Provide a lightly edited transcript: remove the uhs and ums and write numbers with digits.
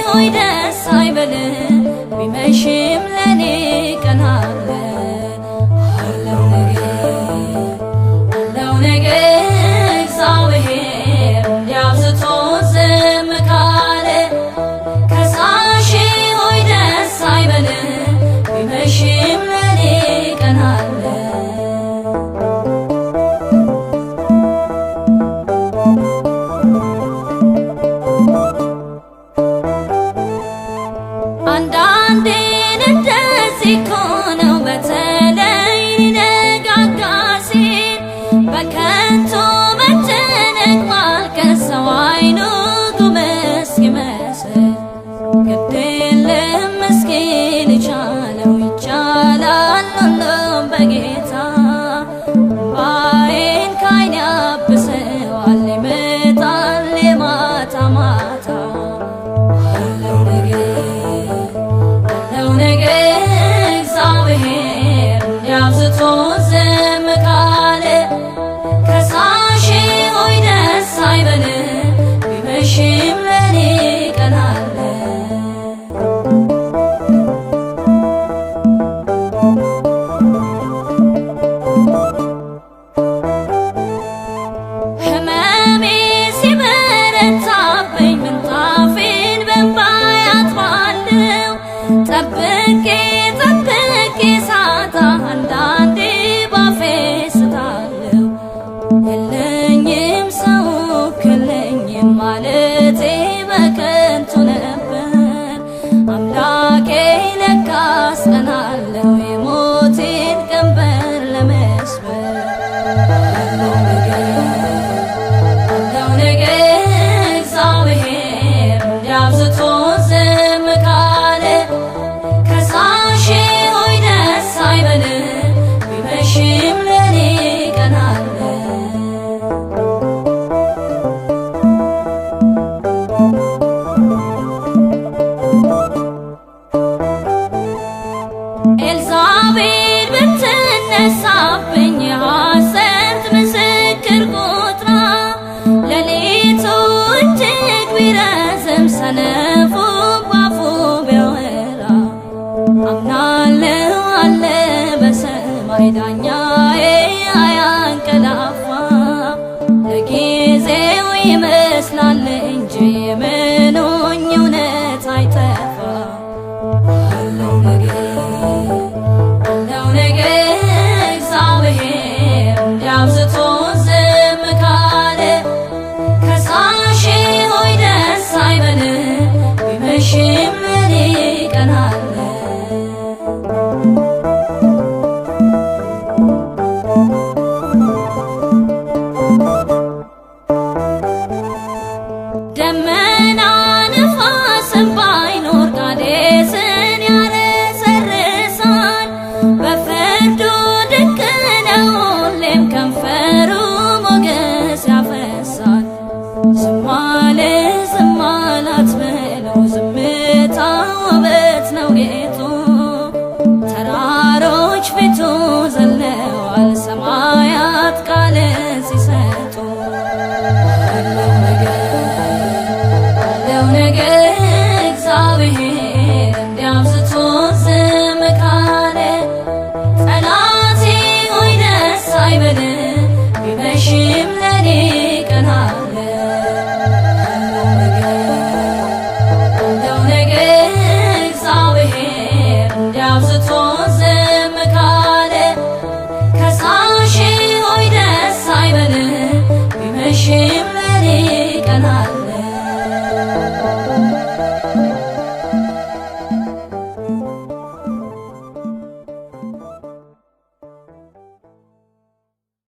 ሆይ ደስ አይበልህ ቢመሽም ለኔ ቀን አለ አለው ነገር እግዚአብሔር እንዲያብዝቶ ዝም ካለ ከሳሼ ሆይ ደስ አይበልህ ቢመሽም ለኔ ቀን አለ አንዳንዴ እንደዚህ እኮ ነው በተለይ ሊነጋጋ ሲል በከንቱ መጨነቅ ማልቀስ ሰው አይኑ ጉም እስኪመስል ግድ የለም ምስኪን ይቻለው ይቻላል ሁሉም በጌታ እምባዬን ከዓይኔ ያብሰዋል ይመጣል የማታ ማታ አለው ነገር እግዚአብሔር እንዲያብዝቶ ዝም ካለ ከሳሼ ሆይ ደስ አይበልህ ቢመሽም ለኔ ቀን አለ ህመሜ ሲበረታብኝ ምንጣፌን በእንባ አጥባለሁ ጠብቄ ሳጣ አንዳንዴ ባፌ ስታለሁ የለኝም ሰው የለኝም ማለቴ በከንቱ ነበር አምላኬ ለካስ ቀን አለው የሞቴን ቀንበር ለመስበር አለው ነገር እግዚአብሔር እንዲያብዝቶ ዝም ካለ ከሳሼ ሆይ ደስ አይበልህ ቢመሽም ለኔ ቀን አለ ኤልዛቤል ብትነሳብኝ የሐሰት ምስክር ቆጥራ ሌሊቱ እጅግ ቢረዝም ሰነፉ ባፉ ቢያወራ አምናለሁ አለ በሰማይ ዳኛዬ አያንቀላፋ ለጊዜው ይመስላል እንጂ የምኑኝ እውነት አይጠፋ አለው ነገር እግዚአብሔር እንዲያብዝቶ ዝም ካለ ከሳሼ ሆይ ደስ አይበልህ ቢመሽም ለኔ ቀን አለ ደመና ንፋስም ባይኖር ቃዴስን ያረሰርሳል በፍርዱ ድንቅ ነው ሁሌም ከንፈሩ ሞገስ ያፈሳል ዝም አለ ዝም አላት በለው ዝምታ ውበት ነው ጌጡ ተራሮች ፊቱ ዘለዋል ሰማያት ቃል ሲሰጡ አለው ነገር እግዚአብሔር እንዲያብዝቶ ዝም ካለ ጠላቴ ሆይ ደስ አይበልህ ቢመሽም ለኔ ቀን አለ አለው ነገር እግዚአብሔር እንዲያብዝቶ ዝም ካለ ከሳሼ ሆይ ደስ አይበልህ ቢመሽም ለኔ ቀን አለ